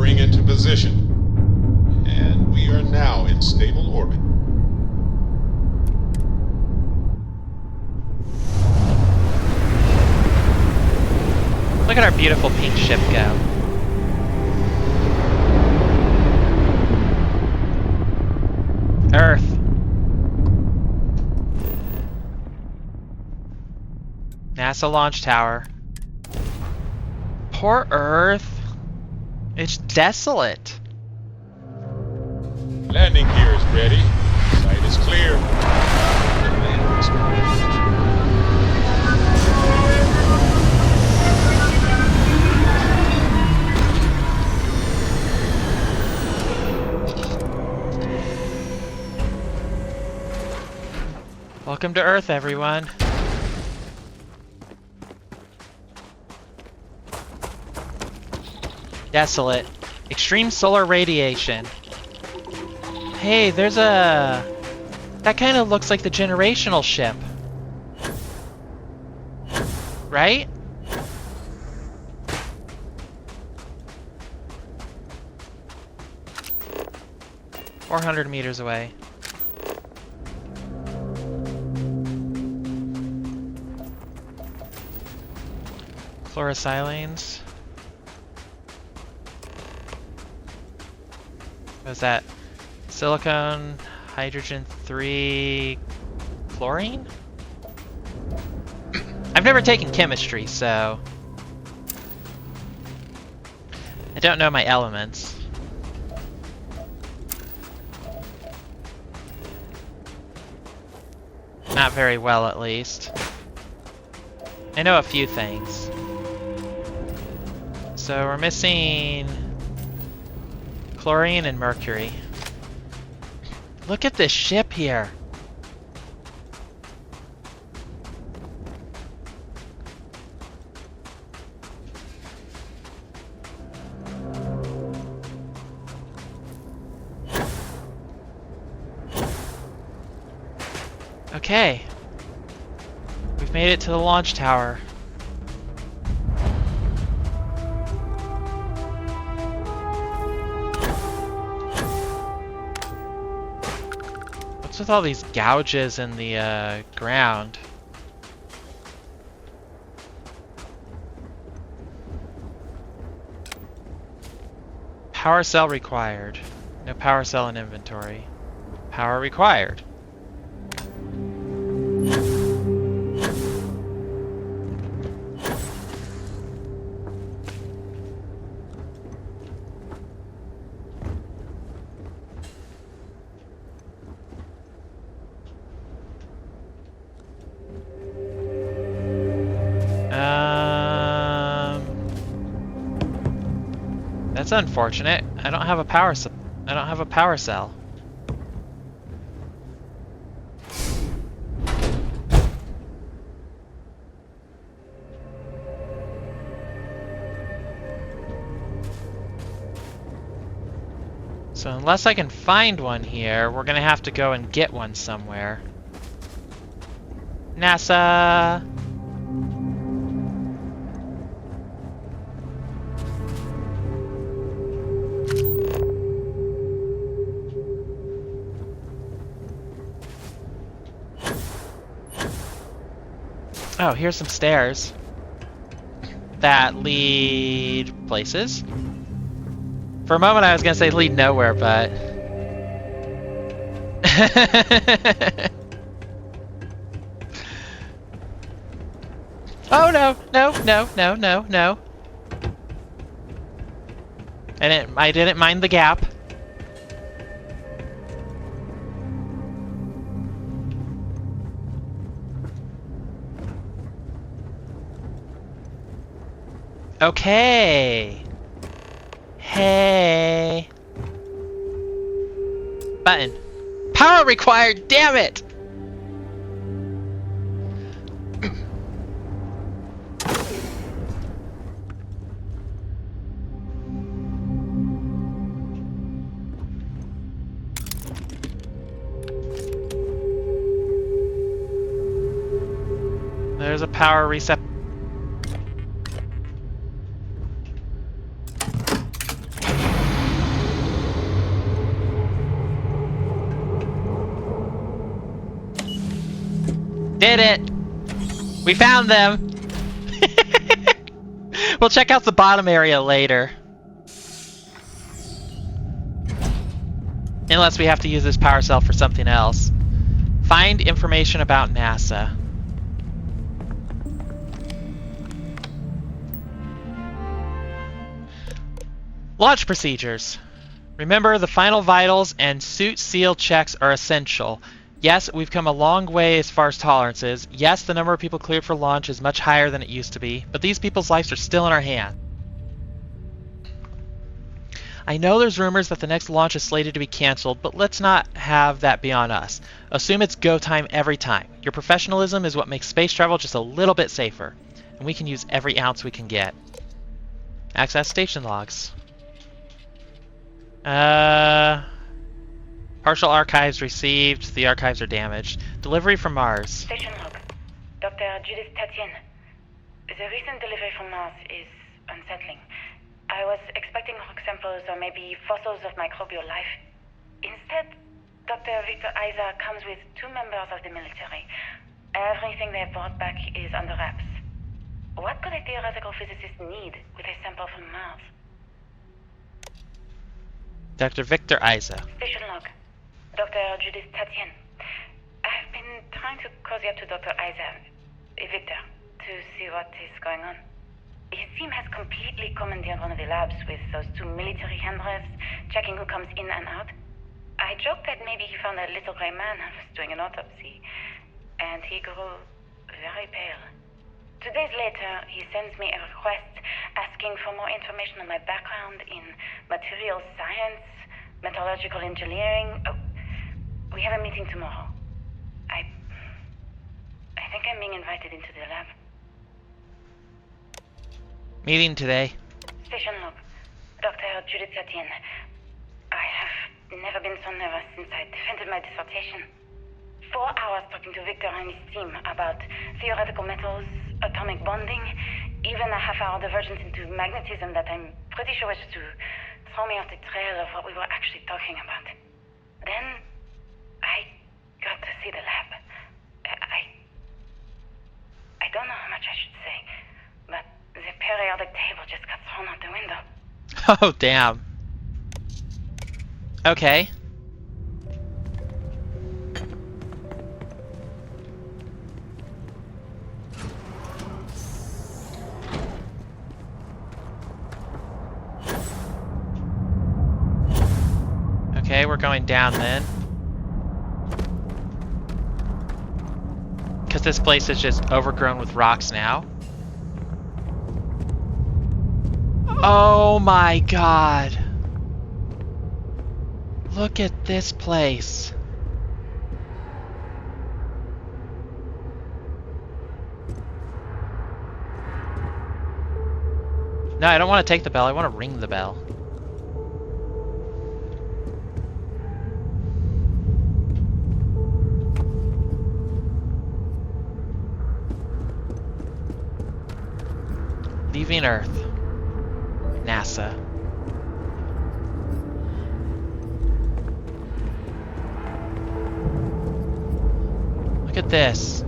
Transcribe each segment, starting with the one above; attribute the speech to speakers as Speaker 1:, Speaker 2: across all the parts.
Speaker 1: Gearing into position. And we are now in stable orbit.
Speaker 2: Look at our beautiful pink ship go. Earth. NASA launch tower. Poor Earth. It's desolate.
Speaker 1: Landing gear is ready. Site is clear.
Speaker 2: Welcome to Earth, everyone. Desolate. Extreme solar radiation. Hey, there's a... That kind of looks like the generational ship. Right? $400 away. Chlorosilanes. What is that? Silicone, hydrogen 3, chlorine? I've never taken chemistry, so I don't know my elements. Not very well, at least. I know a few things. So we're missing chlorine and mercury. Look at this ship here. Okay. We've made it to the launch tower. What's with all these gouges in the ground? Power cell required. No power cell in inventory. Power required. That's unfortunate. I don't have a power cell. So unless I can find one here, we're gonna have to go and get one somewhere. NASA! Oh, here's some stairs that lead places. For a moment I was gonna say lead nowhere, but... Oh no, no, no, no, no, no. I didn't mind the gap. Okay. Hey. Button. Power required, damn it! There's a power reset. Did it! We found them! We'll check out the bottom area later. Unless we have to use this power cell for something else. Find information about NASA. Launch procedures. Remember, the final vitals and suit seal checks are essential. Yes, we've come a long way as far as tolerances. Yes, the number of people cleared for launch is much higher than it used to be, but these people's lives are still in our hands. I know there's rumors that the next launch is slated to be canceled, but let's not have that be on us. Assume it's go time every time. Your professionalism is what makes space travel just a little bit safer, and we can use every ounce we can get. Access station logs. Partial archives received. The archives are damaged. Delivery from Mars.
Speaker 3: Station log. Dr. Judith Tatien. The recent delivery from Mars is unsettling. I was expecting rock samples or maybe fossils of microbial life. Instead, Dr. Victor Isa comes with 2 members of the military. Everything they brought back is under wraps. What could a theoretical physicist need with a sample from Mars?
Speaker 2: Dr. Victor Isa.
Speaker 3: Station log. Dr. Judith Tatien. I've been trying to cozy up to Dr. Isa, Victor, to see what is going on. His team has completely commandeered one of the labs with those 2 military handrails, checking who comes in and out. I joked that maybe he found a little gray man and was doing an autopsy, and he grew very pale. 2 days later, he sends me a request asking for more information on my background in material science, metallurgical engineering. Oh, we have a meeting tomorrow. I think I'm being invited into the lab.
Speaker 2: Meeting today.
Speaker 3: Station log. Dr. Judith Tatien. I have never been so nervous since I defended my dissertation. 4 hours talking to Victor and his team about theoretical metals, atomic bonding, even a half-hour divergence into magnetism that I'm pretty sure was to throw me off the trail of what we were actually talking about. Then, I got to see the lab. I don't know how much I should say, but the periodic table just got thrown out the window.
Speaker 2: Oh, damn. Okay. Okay, we're going down then. Because this place is just overgrown with rocks now. Oh my god. Look at this place. No, I don't want to take the bell. I want to ring the bell. Leaving Earth. NASA. Look at this.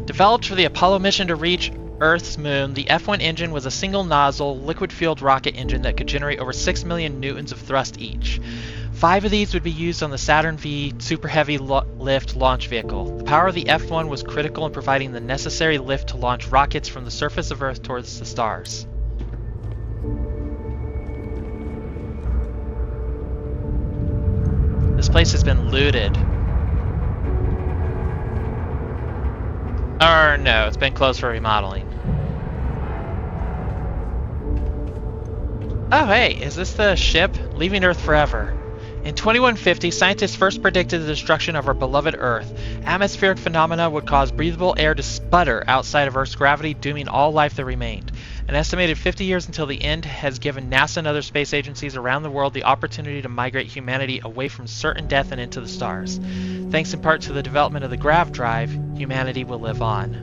Speaker 2: Developed for the Apollo mission to reach Earth's moon, the F1 engine was a single-nozzle, liquid-fueled rocket engine that could generate over 6 million newtons of thrust each. 5 of these would be used on the Saturn V Super Heavy Lift launch vehicle. The power of the F1 was critical in providing the necessary lift to launch rockets from the surface of Earth towards the stars. This place has been looted. Or no, it's been closed for remodeling. Oh hey, is this the ship? Leaving Earth forever. In 2150, scientists first predicted the destruction of our beloved Earth. Atmospheric phenomena would cause breathable air to sputter outside of Earth's gravity, dooming all life that remained. An estimated 50 years until the end has given NASA and other space agencies around the world the opportunity to migrate humanity away from certain death and into the stars. Thanks in part to the development of the grav drive, humanity will live on.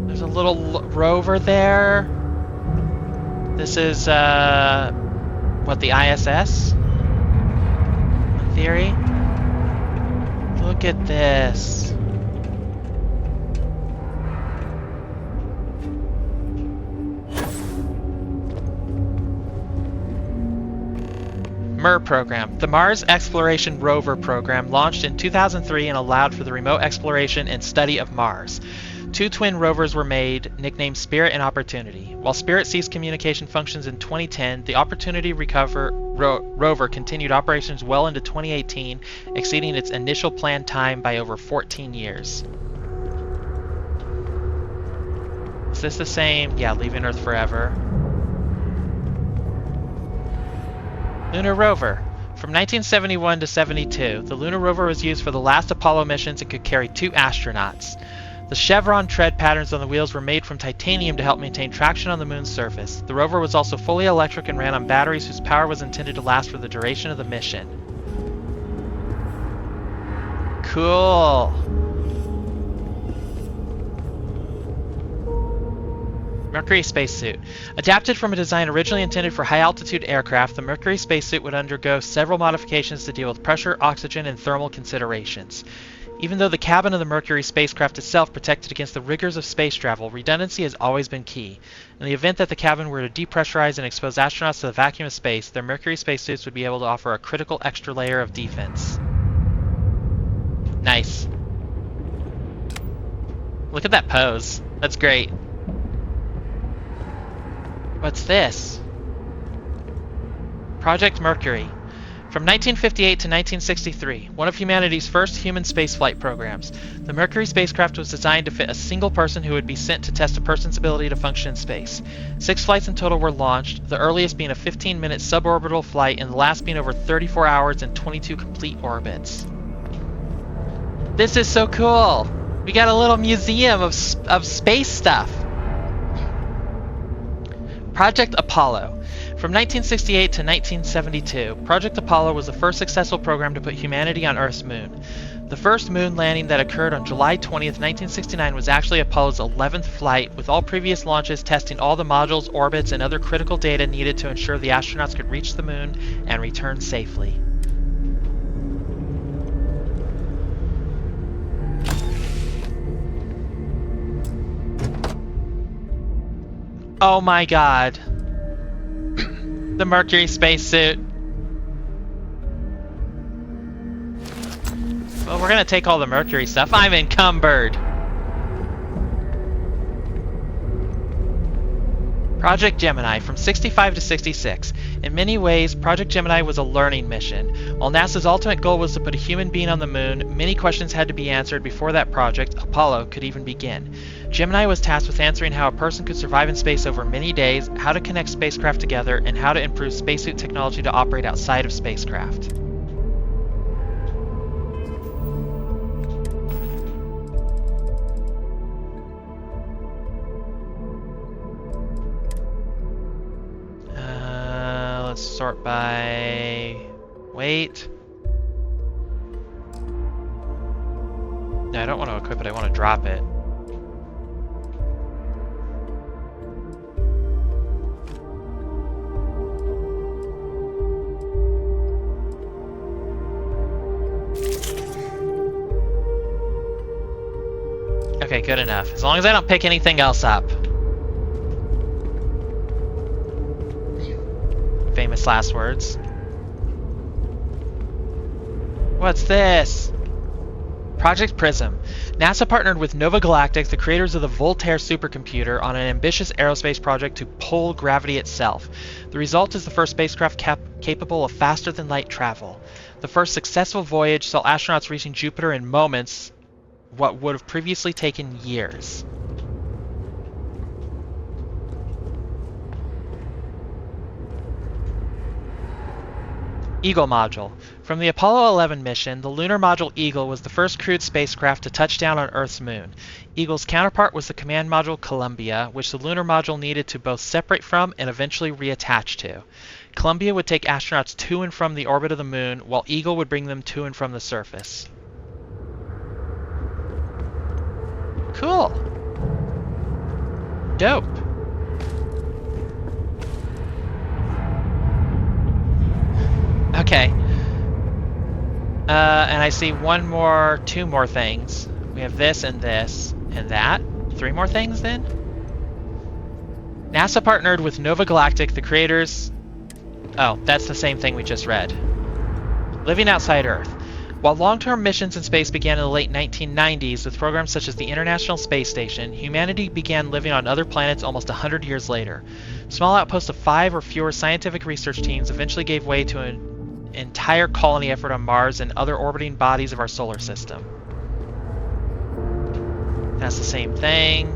Speaker 2: There's a little rover there. This is, what, the ISS? In theory? Look at this. MER program. The Mars Exploration Rover program launched in 2003 and allowed for the remote exploration and study of Mars. 2 twin rovers were made, nicknamed Spirit and Opportunity. While Spirit ceased communication functions in 2010, the Opportunity rover continued operations well into 2018, exceeding its initial planned time by over 14 years. Is this the same? Yeah, leaving Earth forever. Lunar rover. From 1971 to 72, the lunar rover was used for the last Apollo missions and could carry 2 astronauts. The chevron tread patterns on the wheels were made from titanium to help maintain traction on the moon's surface. The rover was also fully electric and ran on batteries whose power was intended to last for the duration of the mission. Cool. Mercury spacesuit. Adapted from a design originally intended for high-altitude aircraft, the Mercury spacesuit would undergo several modifications to deal with pressure, oxygen, and thermal considerations. Even though the cabin of the Mercury spacecraft itself protected against the rigors of space travel, redundancy has always been key. In the event that the cabin were to depressurize and expose astronauts to the vacuum of space, their Mercury spacesuits would be able to offer a critical extra layer of defense. Nice. Look at that pose. That's great. What's this? Project Mercury. From 1958 to 1963, one of humanity's first human spaceflight programs, the Mercury spacecraft was designed to fit a single person who would be sent to test a person's ability to function in space. 6 flights in total were launched, the earliest being a 15-minute suborbital flight and the last being over 34 hours and 22 complete orbits. This is so cool! We got a little museum of space stuff! Project Apollo. From 1968 to 1972, Project Apollo was the first successful program to put humanity on Earth's moon. The first moon landing that occurred on July 20th, 1969 was actually Apollo's 11th flight, with all previous launches testing all the modules, orbits, and other critical data needed to ensure the astronauts could reach the moon and return safely. Oh my god. The Mercury spacesuit. Well, we're gonna take all the Mercury stuff. I'm encumbered. Project Gemini, from 65 to 66. In many ways, Project Gemini was a learning mission. While NASA's ultimate goal was to put a human being on the moon, many questions had to be answered before that project, Apollo, could even begin. Gemini was tasked with answering how a person could survive in space over many days, how to connect spacecraft together, and how to improve spacesuit technology to operate outside of spacecraft. Let's sort by weight. No, I don't want to equip it, I want to drop it. Okay, good enough. As long as I don't pick anything else up. Famous last words. What's this? Project Prism. NASA partnered with Nova Galactic, the creators of the Voltaire supercomputer, on an ambitious aerospace project to pull gravity itself. The result is the first spacecraft capable of faster-than-light travel. The first successful voyage saw astronauts reaching Jupiter in moments, what would have previously taken years. Eagle module. From the Apollo 11 mission, the lunar module Eagle was the first crewed spacecraft to touch down on Earth's moon. Eagle's counterpart was the command module Columbia, which the lunar module needed to both separate from and eventually reattach to. Columbia would take astronauts to and from the orbit of the moon, while Eagle would bring them to and from the surface. Cool. Dope. Okay. And I see two more things. We have this and that. 3 more things then? NASA partnered with Nova Galactic, the creators... Oh, that's the same thing we just read. Living outside Earth. While long-term missions in space began in the late 1990s with programs such as the International Space Station, humanity began living on other planets almost 100 years later. Small outposts of 5 or fewer scientific research teams eventually gave way to an entire colony effort on Mars and other orbiting bodies of our solar system. That's the same thing.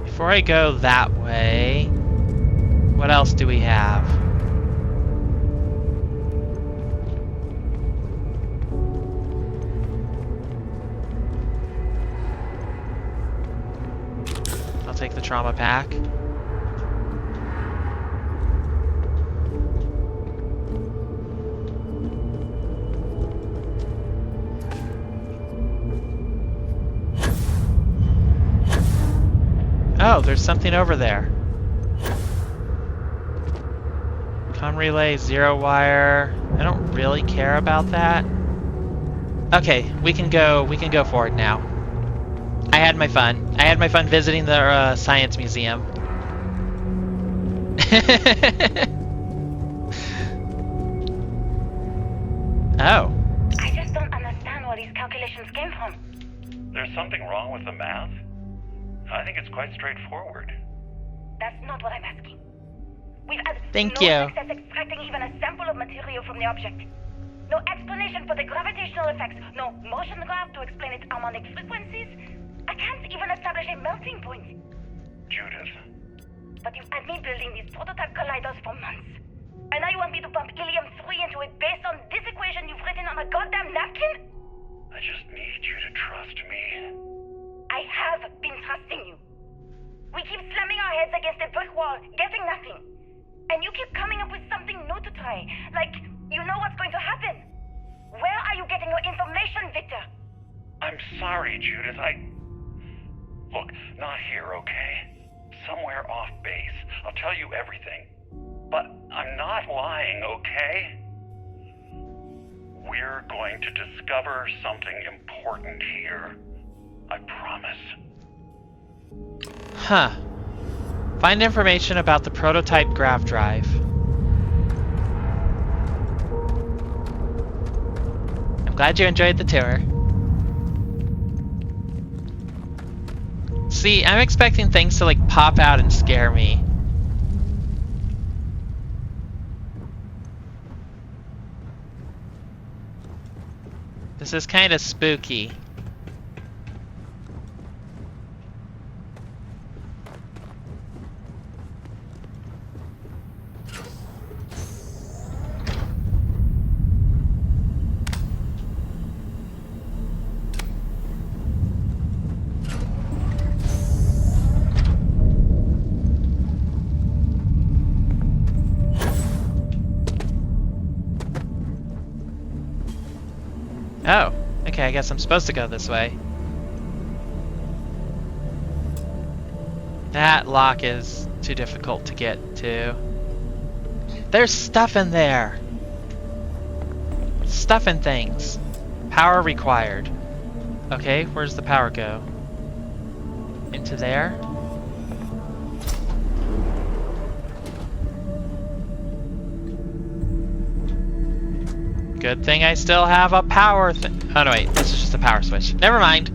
Speaker 2: Before I go that way, what else do we have? I'll take the trauma pack. Oh, there's something over there. Com relay, 0 wire. I don't really care about that. Okay, we can go forward now. I had my fun. I had my fun visiting the science museum. Oh.
Speaker 3: I just don't understand where these calculations came from.
Speaker 4: There's something wrong with the math? I think it's quite straightforward.
Speaker 3: That's not what I'm asking. We've had
Speaker 2: Thank
Speaker 3: no
Speaker 2: you.
Speaker 3: success extracting even a sample of material from the object. No explanation for the gravitational effects. No motion graph to explain its harmonic frequencies. I can't even establish a melting point.
Speaker 4: Judith.
Speaker 3: But you've had me building these prototype colliders for months. And now you want me to pump helium-3 into it based on this equation you've written on a goddamn napkin?
Speaker 4: I just need you to trust me.
Speaker 3: I have been trusting you. We keep slamming our heads against a brick wall, getting nothing. And you keep coming up with something new to try. Like, you know what's going to happen. Where are you getting your information, Victor?
Speaker 4: I'm sorry, Judith. Look, not here, okay? Somewhere off base. I'll tell you everything. But I'm not lying, okay? We're going to discover something important here. I promise.
Speaker 2: Huh. Find information about the prototype grav drive. I'm glad you enjoyed the tour. See, I'm expecting things to like pop out and scare me. This is kind of spooky. Oh, okay, I guess I'm supposed to go this way. That lock is too difficult to get to. There's stuff in there! Stuff and things. Power required. Okay, where's the power go? Into there? Good thing I still have a power thing. Oh no, wait, this is just a power switch. Never mind.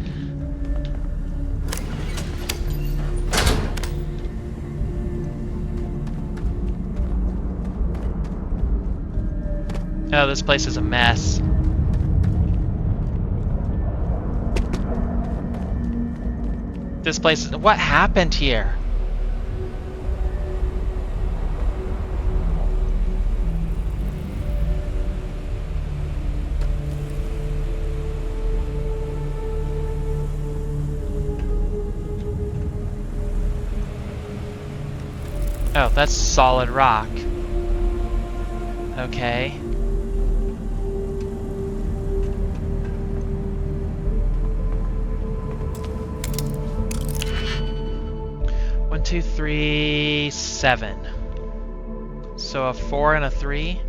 Speaker 2: Oh, this place is a mess. This place is... What happened here? Oh, that's solid rock. Okay. One, two, three, 7. So a 4 and a 3.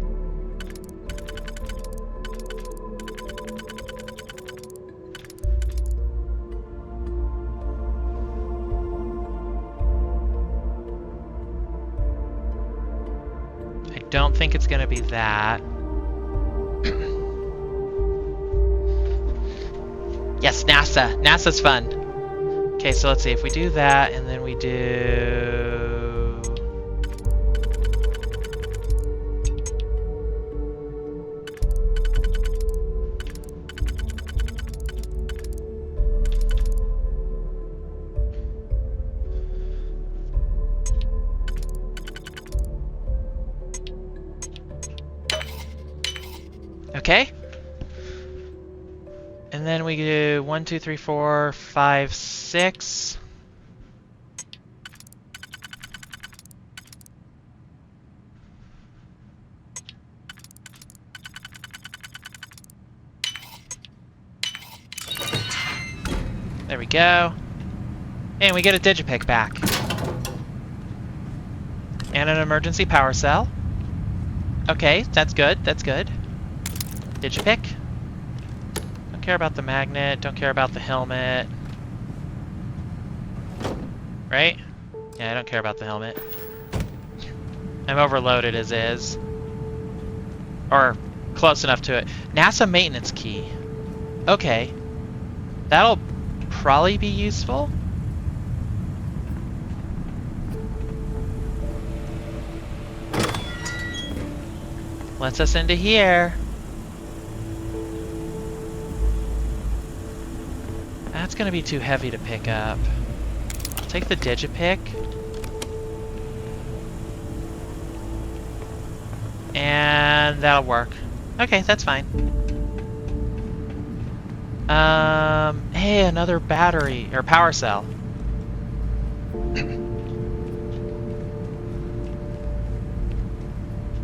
Speaker 2: I don't think it's going to be that. Yes, NASA. NASA's fun. Okay, so let's see. If we do that, and then we do... Okay. And then we do 1, 2, 3, 4, 5, 6. There we go. And we get a digipick back. And an emergency power cell. Okay, that's good, that's good. Digipick. Don't care about the magnet, don't care about the helmet. Right? Yeah, I don't care about the helmet. I'm overloaded as is. Or close enough to it. NASA maintenance key. Okay. That'll probably be useful. Lets us into here. That's gonna be too heavy to pick up. I'll take the digipick. And that'll work. Okay, that's fine. Hey, another battery or power cell.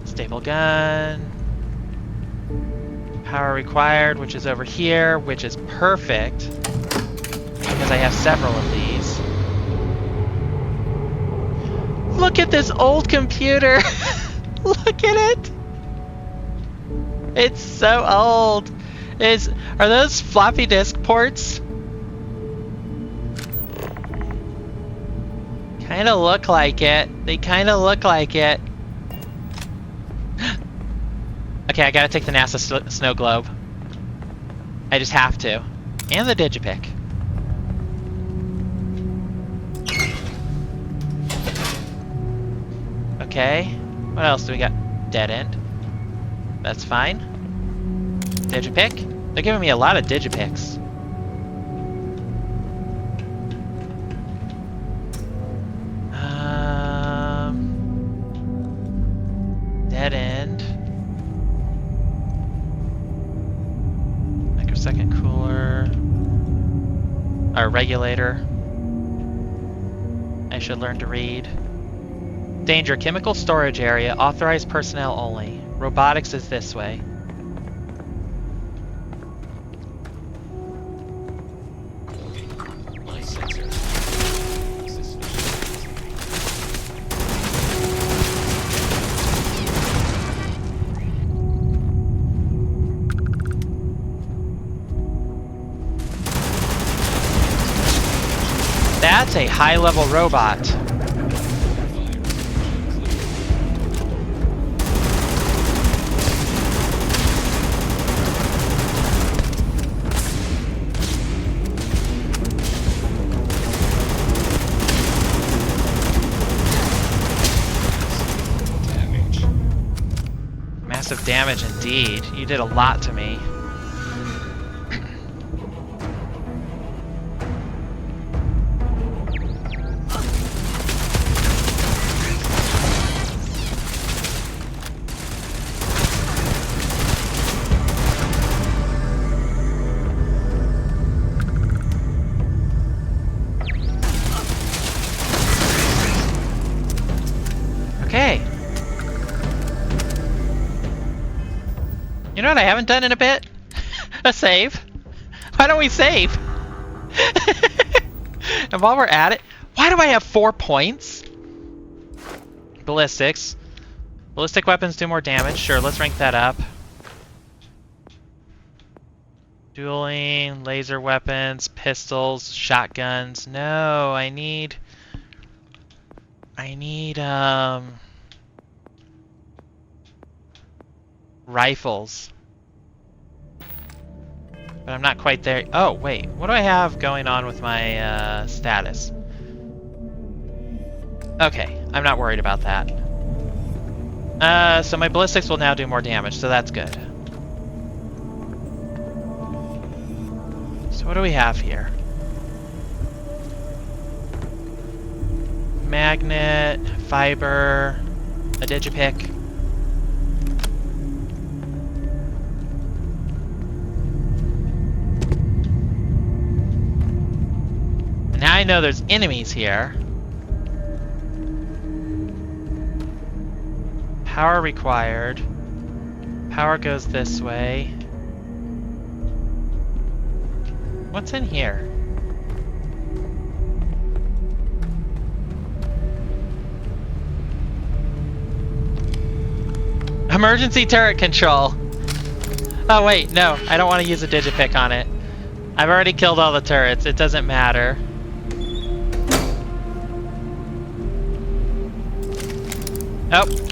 Speaker 2: Staple gun. Power required, which is over here, which is perfect because I have several of these. Look at this old computer. Look at it. It's so old. Are those floppy disk ports? Kind of look like it. They kind of look like it. Okay, I gotta take the NASA snow globe. I just have to. And the digipick. Okay. What else do we got? Dead end. That's fine. Digipick. They're giving me a lot of digipicks. Dead end. Microsecond cooler. Our regulator. I should learn to read. Danger, chemical storage area, authorized personnel only. Robotics is this way. That's a high-level robot. Massive damage indeed. You did a lot to me. Okay. You know what I haven't done in a bit? A save. Why don't we save? And while we're at it, why do I have 4 points? Ballistics. Ballistic weapons do more damage. Sure, let's rank that up. Dueling, laser weapons, pistols, shotguns. No, I need rifles. But I'm not quite there. Oh, wait. What do I have going on with my status? Okay, I'm not worried about that. So my ballistics will now do more damage, so that's good. So what do we have here? Magnet, fiber, a digipick. And now I know there's enemies here. Power required. Power goes this way. What's in here? Emergency turret control. Oh wait, no, I don't want to use a digipick on it. I've already killed all the turrets, it doesn't matter. Oh.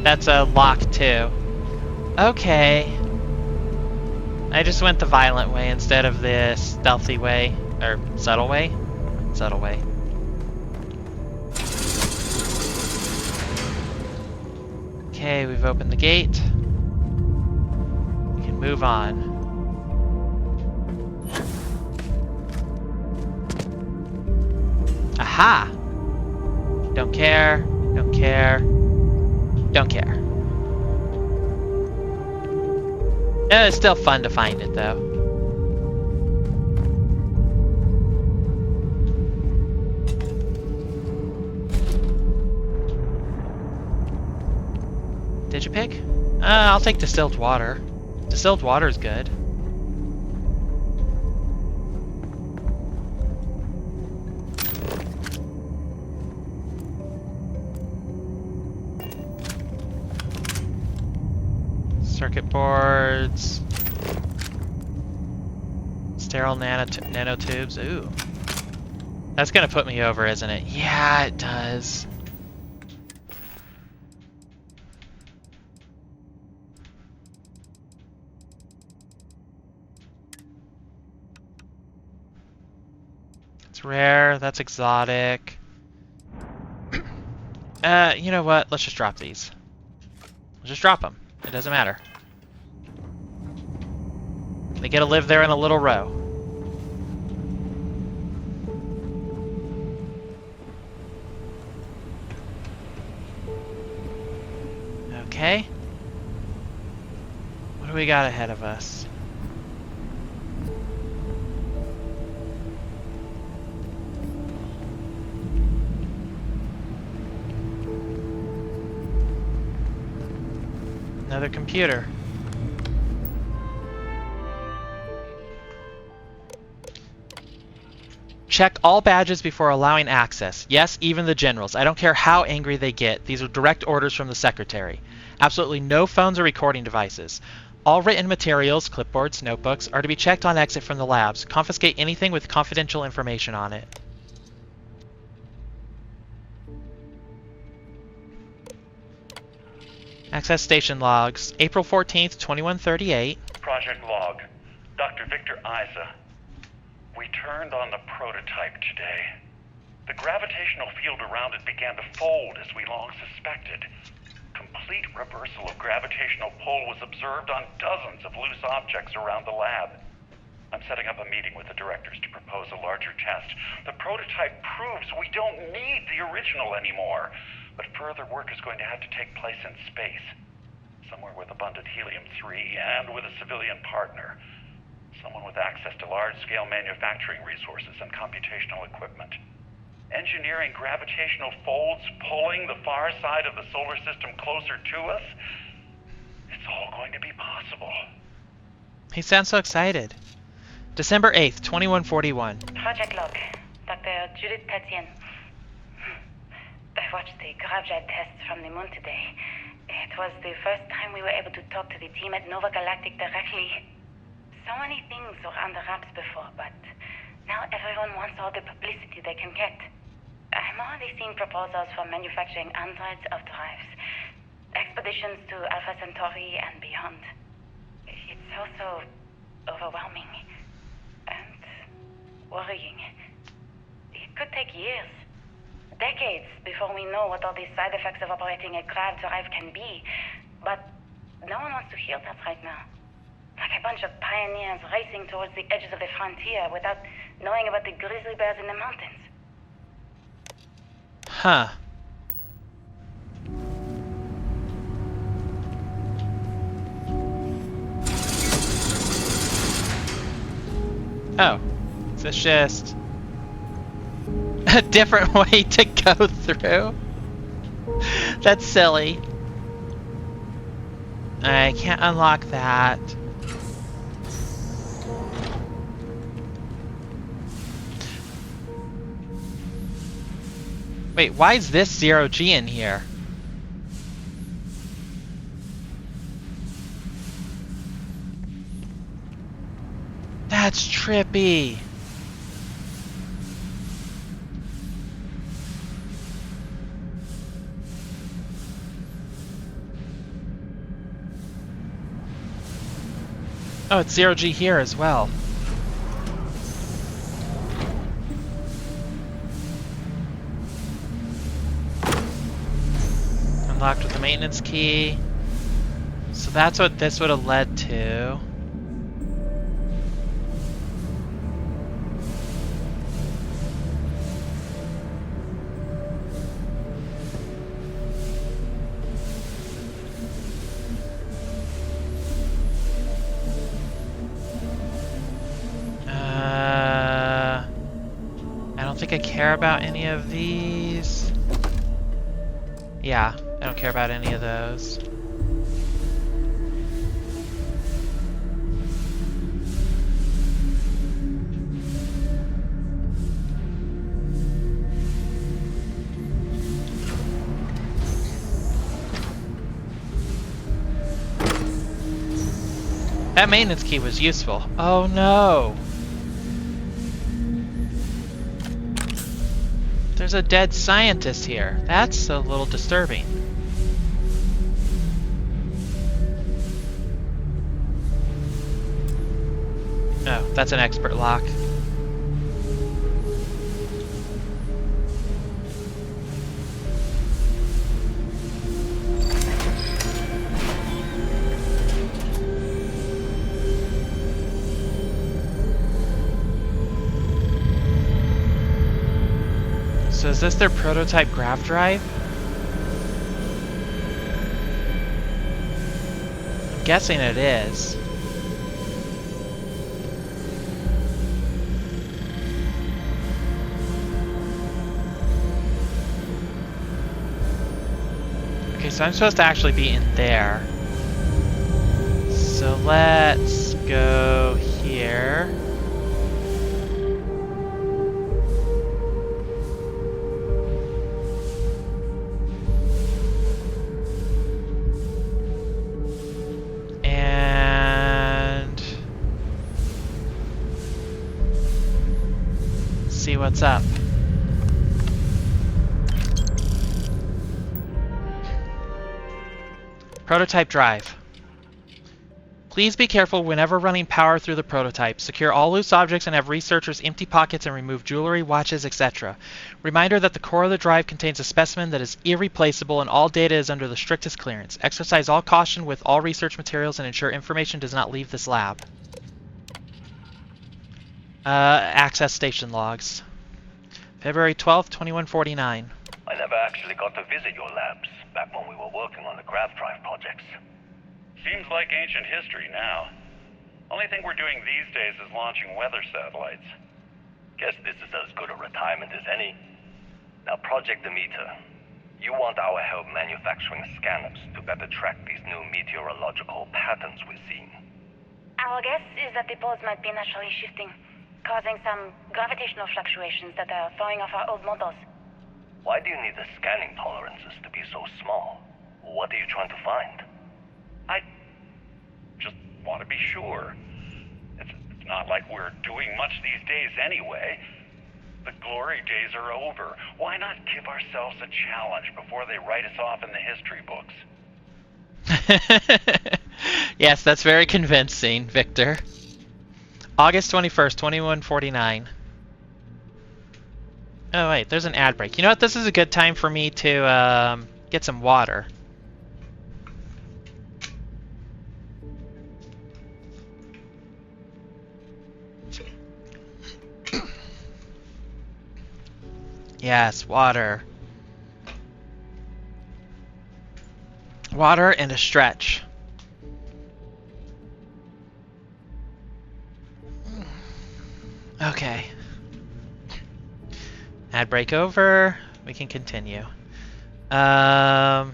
Speaker 2: That's a lock too. Okay. I just went the violent way instead of the stealthy way. Or subtle way? Subtle way. Okay, we've opened the gate. We can move on. Aha! Don't care, don't care, don't care. It's still fun to find it though. Digipick? I'll take distilled water. Distilled water is good. Circuit boards. Sterile nanotubes. Ooh. That's gonna put me over, isn't it? Yeah, it does. It's rare, that's exotic. You know what? Let's just drop these. Let's just drop them. It doesn't matter. They get to live there in a little row. Okay. What do we got ahead of us? Another computer. Check all badges before allowing access. Yes, even the generals. I don't care how angry they get. These are direct orders from the secretary. Absolutely no phones or recording devices. All written materials, clipboards, notebooks, are to be checked on exit from the labs. Confiscate anything with confidential information on it. Access station logs. April 14th, 2138.
Speaker 4: Project log. Dr. Victor Isa. We turned on the prototype today. The gravitational field around it began to fold as we long suspected. Complete reversal of gravitational pull was observed on dozens of loose objects around the lab. I'm setting up a meeting with the directors to propose a larger test. The prototype proves we don't need the original anymore. But further work is going to have to take place in space. Somewhere with abundant helium-3 and with a civilian partner. Someone with access to large-scale manufacturing resources and computational equipment. Engineering gravitational folds, pulling the far side of the solar system closer to us. It's all going to be possible.
Speaker 2: He sounds so excited. December 8th, 2141.
Speaker 3: Project log. Dr. Judith Tatian. That watched the gravjet tests from the moon today. It was the first time we were able to talk to the team at Nova Galactic directly. So many things were under wraps before, but now everyone wants all the publicity they can get. I'm already seeing proposals for manufacturing androids of drives, expeditions to Alpha Centauri and beyond. It's also overwhelming and worrying. It could take years, decades, before we know what all the side effects of operating a grav drive can be. But no one wants to hear that right now. Like a bunch of pioneers racing towards the edges of the frontier without knowing about the grizzly bears in the mountains.
Speaker 2: Huh. Oh. So it's just a different way to go through. That's silly. I can't unlock that. Wait, why is this 0G in here? That's trippy. Oh, it's 0G here as well. Unlocked with the maintenance key. So that's what this would have led to. I don't think I care about any of these. Yeah, I don't care about any of those. That maintenance key was useful. Oh no! There's a dead scientist here. That's a little disturbing. Oh, that's an expert lock. So is this their prototype grav drive? I'm guessing it is. Okay, so I'm supposed to actually be in there. So let's go here. See what's up. Prototype drive. Please be careful whenever running power through the prototype. Secure all loose objects and have researchers empty pockets and remove jewelry, watches, etc. Reminder that the core of the drive contains a specimen that is irreplaceable and all data is under the strictest clearance. Exercise all caution with all research materials and ensure information does not leave this lab. Access station logs. February 12th, 2149.
Speaker 5: I never actually got to visit your labs back when we were working on the grav drive projects.
Speaker 4: Seems like ancient history now. Only thing we're doing these days is launching weather satellites.
Speaker 5: Guess this is as good a retirement as any. Now, Project Demeter, you want our help manufacturing scanners to better track these new meteorological patterns we're seeing.
Speaker 3: Our guess is that the poles might be naturally shifting, causing some gravitational fluctuations that are throwing off our old models.
Speaker 5: Why do you need the scanning tolerances to be so small? What are you trying to find?
Speaker 4: I just want to be sure. It's not like we're doing much these days anyway. The glory days are over. Why not give ourselves a challenge before they write us off in the history books?
Speaker 2: Yes, that's very convincing, Victor. August 21st, 2149. Oh, wait, there's an ad break. You know what? This is a good time for me to get some water. Yes, water. Water and a stretch. Okay. Ad break over. We can continue. Now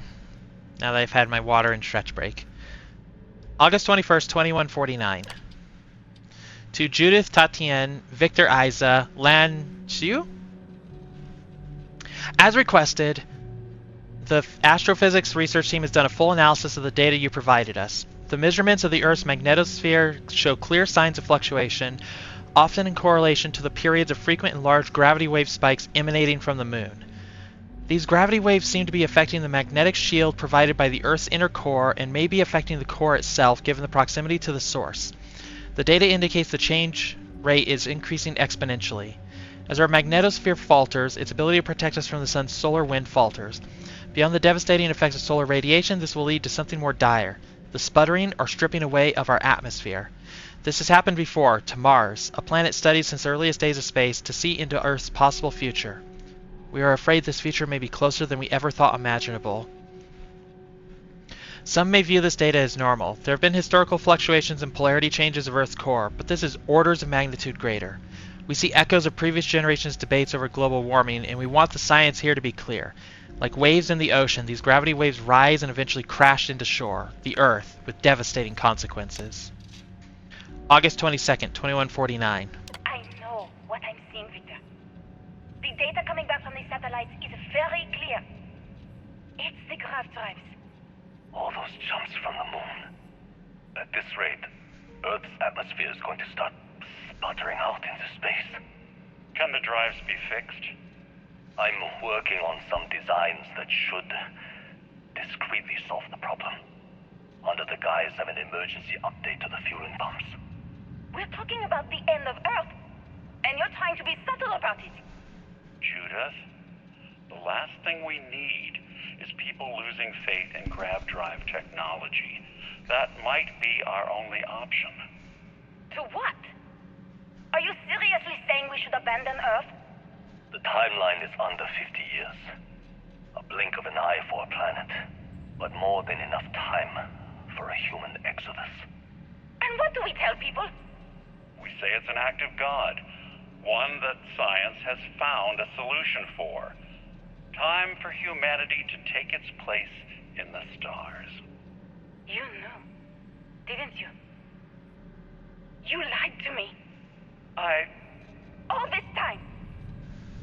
Speaker 2: that I've had my water and stretch break. August 21st, 2149. To Judith Tatien, Victor Isa, Lan Xiu? As requested, the astrophysics research team has done a full analysis of the data you provided us. The measurements of the Earth's magnetosphere show clear signs of fluctuation, often in correlation to the periods of frequent and large gravity wave spikes emanating from the Moon. These gravity waves seem to be affecting the magnetic shield provided by the Earth's inner core and may be affecting the core itself given the proximity to the source. The data indicates the change rate is increasing exponentially. As our magnetosphere falters, its ability to protect us from the sun's solar wind falters. Beyond the devastating effects of solar radiation, this will lead to something more dire, the sputtering or stripping away of our atmosphere. This has happened before, to Mars, a planet studied since the earliest days of space, to see into Earth's possible future. We are afraid this future may be closer than we ever thought imaginable. Some may view this data as normal. There have been historical fluctuations and polarity changes of Earth's core, but this is orders of magnitude greater. We see echoes of previous generations' debates over global warming, and we want the science here to be clear. Like waves in the ocean, these gravity waves rise and eventually crash into shore, the Earth, with devastating consequences. August 22nd, 2149.
Speaker 3: I know what I'm seeing, Victor. The data coming back from the satellites is very clear. It's the grav drives.
Speaker 5: All those jumps from the Moon. At this rate, Earth's atmosphere is going to start sputtering out into space.
Speaker 4: Can the drives be fixed?
Speaker 5: I'm working on some designs that should discreetly solve the problem, under the guise of an emergency update to the fueling pumps.
Speaker 3: We're talking about the end of Earth, and you're trying to be subtle about it.
Speaker 4: Judith, the last thing we need is people losing faith in grav drive technology. That might be our only option.
Speaker 3: To what? Are you seriously saying we should abandon Earth?
Speaker 5: The timeline is under 50 years. A blink of an eye for a planet, but more than enough time for a human exodus.
Speaker 3: And what do we tell people?
Speaker 4: We say it's an act of God, one that science has found a solution for. Time for humanity to take its place in the stars.
Speaker 3: You knew, didn't you? You lied to me. All this time,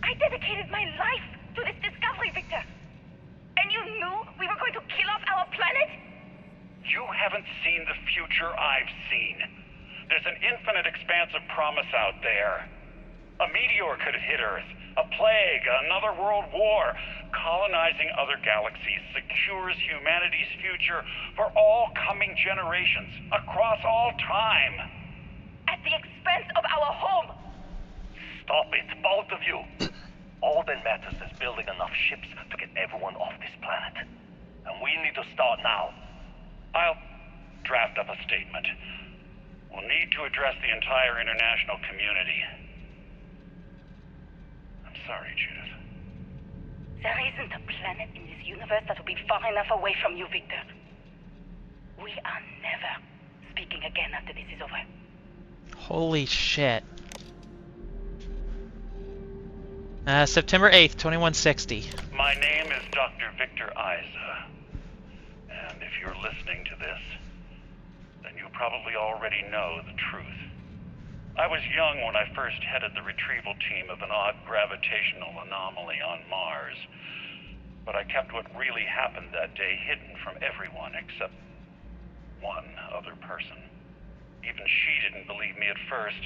Speaker 3: I dedicated my life to this discovery, Victor. And you knew we were going to kill off our planet?
Speaker 4: You haven't seen the future I've seen. There's an infinite expanse of promise out there. A meteor could hit Earth, a plague, another world war. Colonizing other galaxies secures humanity's future for all coming generations, across all time.
Speaker 3: At the expense of our home.
Speaker 5: Stop it, both of you! All that matters is building enough ships to get everyone off this planet. And we need to start now.
Speaker 4: I'll draft up a statement. We'll need to address the entire international community. I'm sorry, Judith.
Speaker 3: There isn't a planet in this universe that will be far enough away from you, Victor. We are never speaking again after this is over.
Speaker 2: Holy shit. September 8th, 2160.
Speaker 4: My name is Dr. Victor Isa. And if you're listening to this, then you probably already know the truth. I was young when I first headed the retrieval team of an odd gravitational anomaly on Mars. But I kept what really happened that day hidden from everyone except one other person. Even she didn't believe me at first.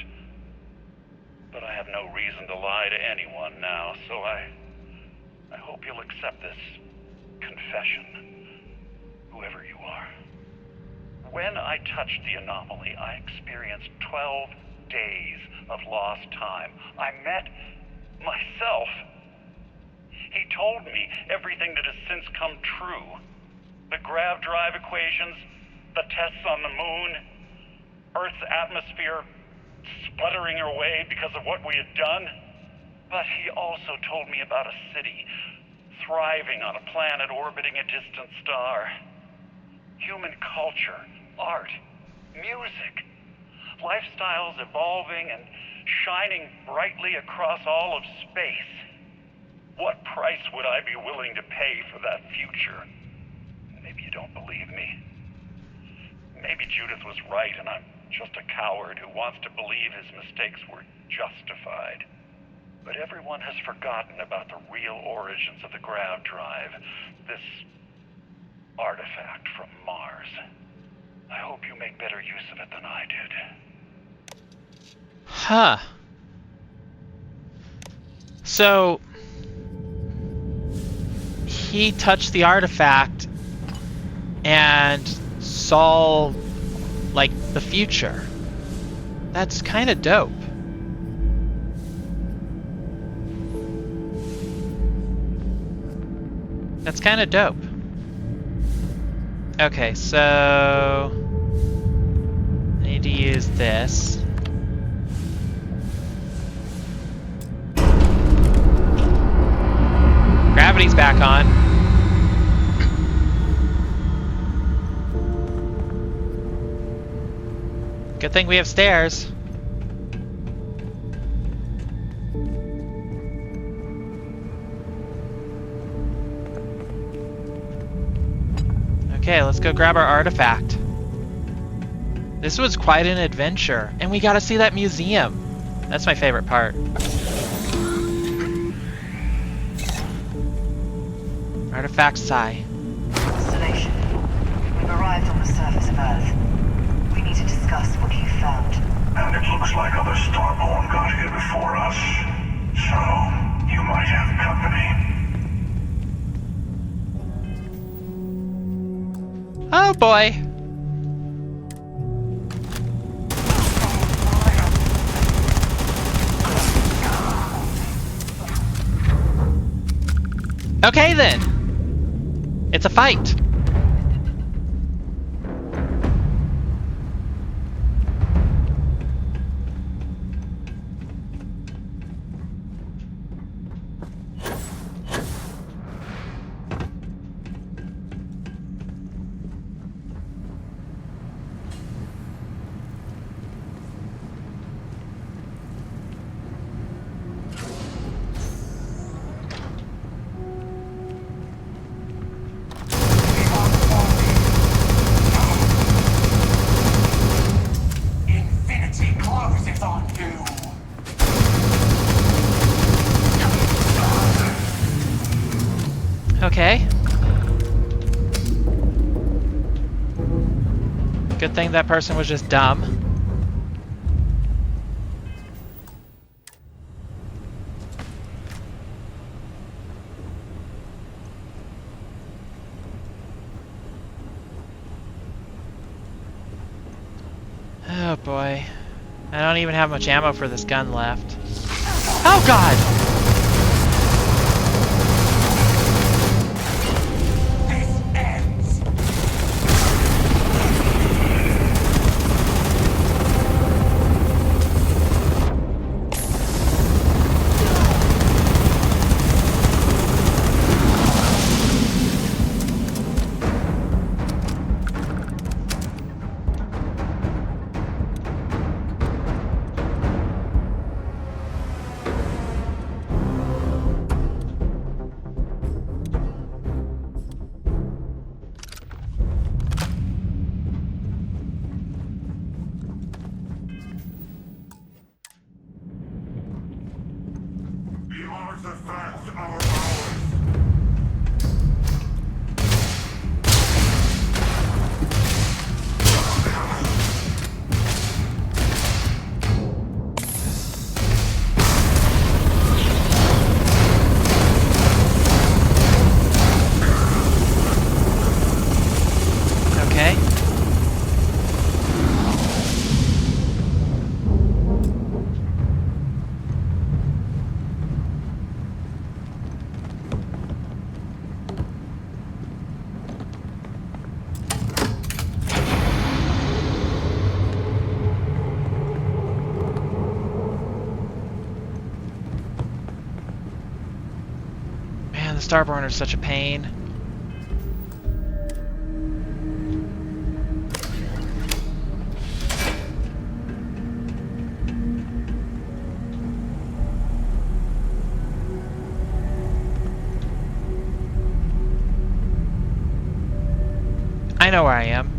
Speaker 4: But I have no reason to lie to anyone now, so I hope you'll accept this confession, whoever you are. When I touched the anomaly, I experienced 12 days of lost time. I met myself. He told me everything that has since come true. The grav drive equations, the tests on the moon, Earth's atmosphere sputtering away because of what we had done. But he also told me about a city thriving on a planet orbiting a distant star. Human culture, art, music, lifestyles evolving and shining brightly across all of space. What price would I be willing to pay for that future? Maybe you don't believe me. Maybe Judith was right and I'm just a coward who wants to believe his mistakes were justified. But everyone has forgotten about the real origins of the grav drive, this artifact from Mars. I hope you make better use of it than I did.
Speaker 2: Huh. So he touched the artifact and saw, like, the future. That's kind of dope. That's kind of dope. Okay, so I need to use this. Gravity's back on. Good thing we have stairs. Okay, let's go grab our artifact. This was quite an adventure, and we got to see that museum. That's my favorite part. Artifact Psi.
Speaker 6: Constellation, we've arrived on the surface of Earth. We need to discuss what you found.
Speaker 7: And it looks like other Starborn got here before us. So, you might have company.
Speaker 2: Oh boy. Okay then. It's a fight.
Speaker 7: Infinity closes on you.
Speaker 2: Okay. Good thing that person was just dumb. Oh boy. I don't even have much ammo for this gun left. Oh god!
Speaker 7: This ends. artifacts are ours.
Speaker 2: Okay. Man, the Starborner's such a pain. I know where I am.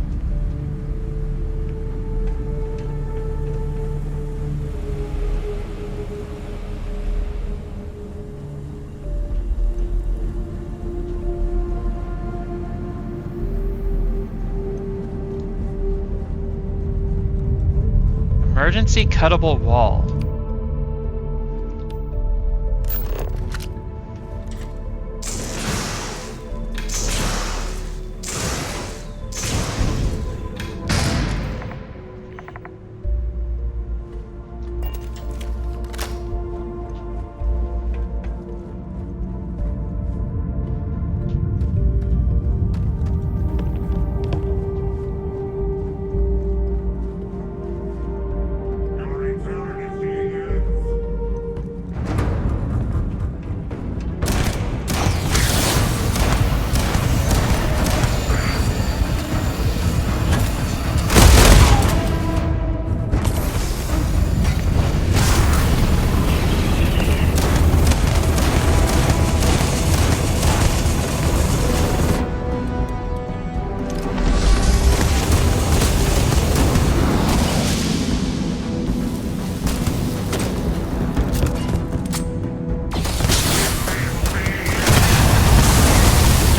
Speaker 2: Emergency cuttable wall.
Speaker 7: Your eternity ends.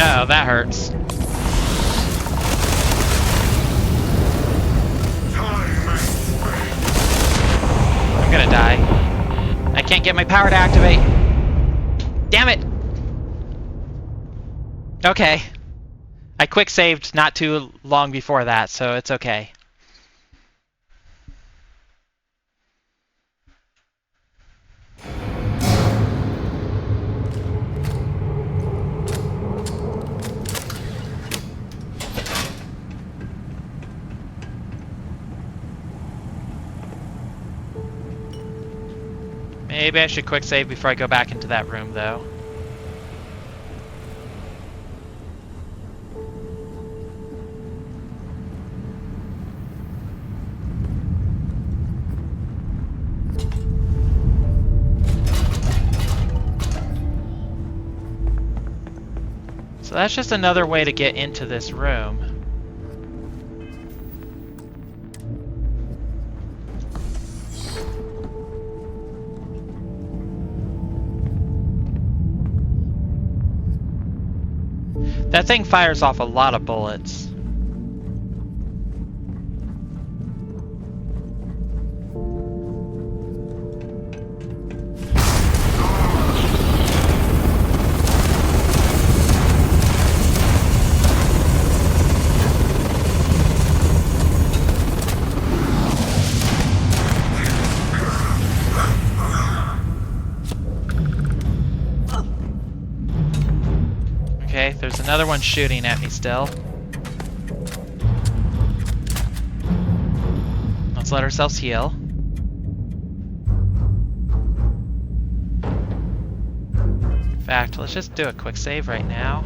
Speaker 2: Oh, that hurts.
Speaker 7: Time and space.
Speaker 2: I'm gonna die. I can't get my power to activate. Damn it! Okay. I quick saved not too long before that, so it's okay. Maybe I should quick save before I go back into that room, though. So that's just another way to get into this room. That thing fires off a lot of bullets. Okay, there's another one shooting at me still. Let's let ourselves heal. In fact, let's just do a quick save right now.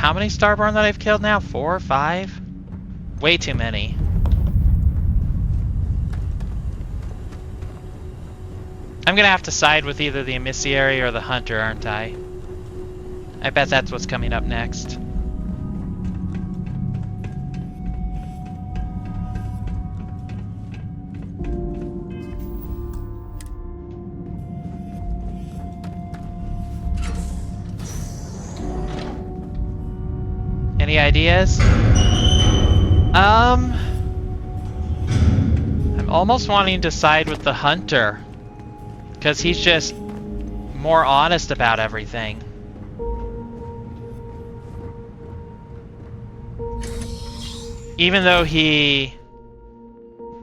Speaker 2: how many Starborn that I've killed now? 4 or 5? Way too many. I'm gonna have to side with either the emissary or the hunter, aren't I? I bet that's what's coming up next. Any ideas? I'm almost wanting to side with the hunter, because he's just more honest about everything. Even though he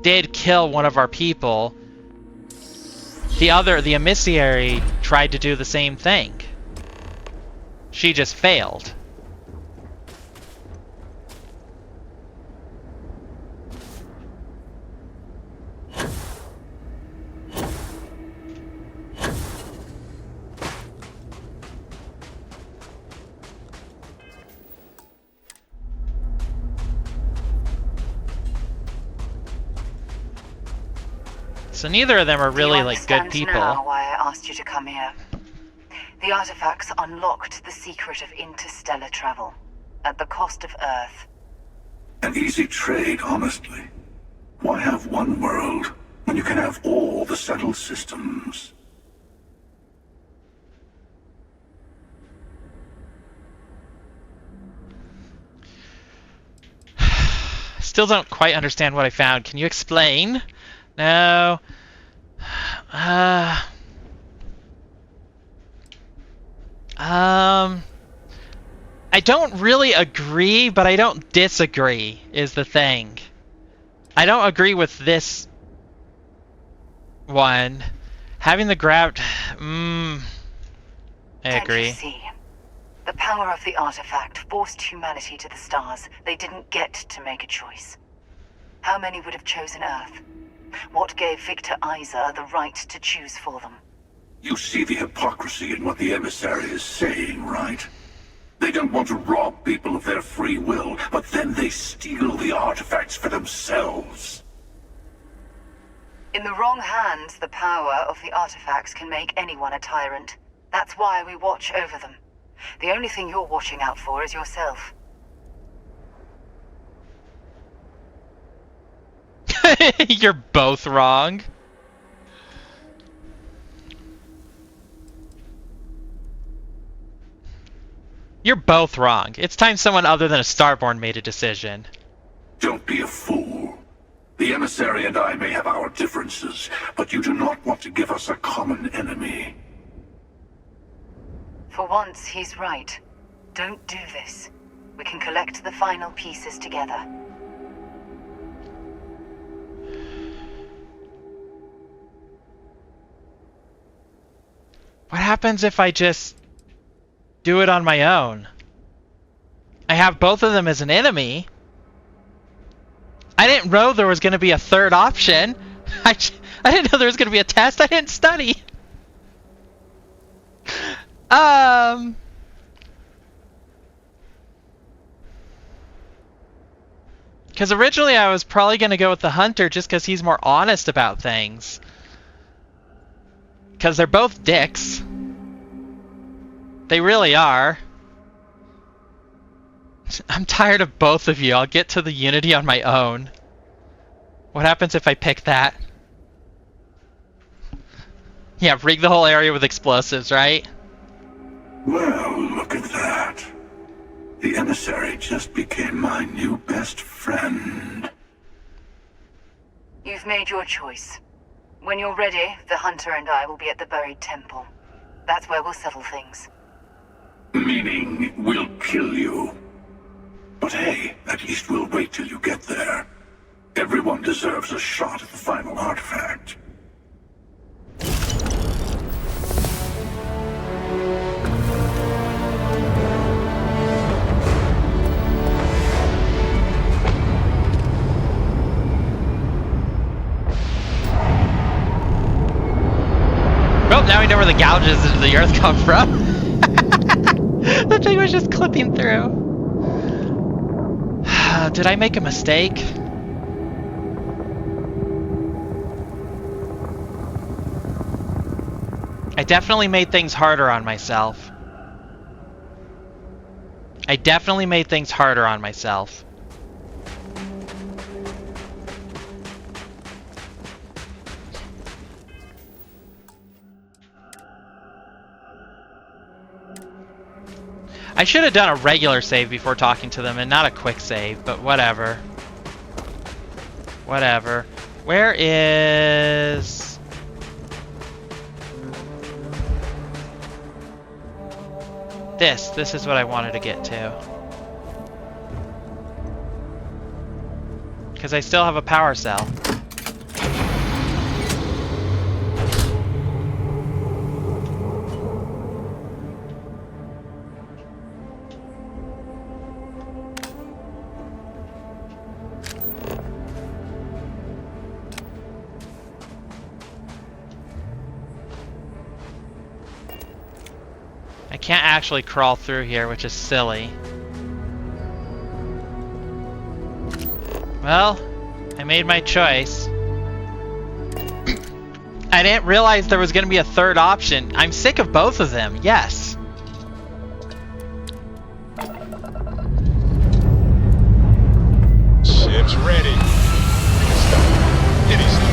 Speaker 2: did kill one of our people, the emissary tried to do the same thing. She just failed. So neither of them are really like good people.
Speaker 6: Now why I asked you to come here. The artifacts unlocked the secret of interstellar travel at the cost of Earth.
Speaker 7: An easy trade, honestly. Why have one world when you can have all the settled systems?
Speaker 2: Still don't quite understand what I found. Can you explain? No. I don't really agree, but I don't disagree, is the thing. I don't agree with this one. Having the grab... I agree.
Speaker 6: Can't you see? The power of the artifact forced humanity to the stars. They didn't get to make a choice. How many would have chosen Earth? What gave Victor Isa the right to choose for them?
Speaker 7: You see the hypocrisy in what the emissary is saying, right? They don't want to rob people of their free will, but then they steal the artifacts for themselves.
Speaker 6: In the wrong hands, the power of the artifacts can make anyone a tyrant. That's why we watch over them. The only thing you're watching out for is yourself.
Speaker 2: You're both wrong. You're both wrong. It's time someone other than a Starborn made a decision.
Speaker 7: Don't be a fool. The emissary and I may have our differences, but you do not want to give us a common enemy.
Speaker 6: For once, he's right. Don't do this. We can collect the final pieces together.
Speaker 2: What happens if I just do it on my own? I have both of them as an enemy. I didn't know there was going to be a third option. I didn't know there was going to be a test. I didn't study. Because originally I was probably going to go with the hunter just because he's more honest about things. Because they're both dicks. They really are. I'm tired of both of you. I'll get to the Unity on my own. What happens if I pick that? Yeah, rig the whole area with explosives, right?
Speaker 7: Well, look at that. The emissary just became my new best friend.
Speaker 6: You've made your choice. When you're ready, the hunter and I will be at the buried temple. That's where we'll settle things.
Speaker 7: Meaning, we'll kill you. But hey, at least we'll wait till you get there. Everyone deserves a shot at the final artifact.
Speaker 2: Well, now we know where the gouges into the earth come from. The thing was just clipping through. Did I make a mistake? I definitely made things harder on myself. I definitely made things harder on myself. I should have done a regular save before talking to them and not a quick save, but whatever. Whatever. Where is... This is what I wanted to get to. Because I still have a power cell. I can't actually crawl through here, which is silly. Well, I made my choice. I didn't realize there was going to be a third option. I'm sick of both of them, yes.
Speaker 1: Ship's ready. Any stuff.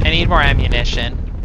Speaker 2: I need more ammunition.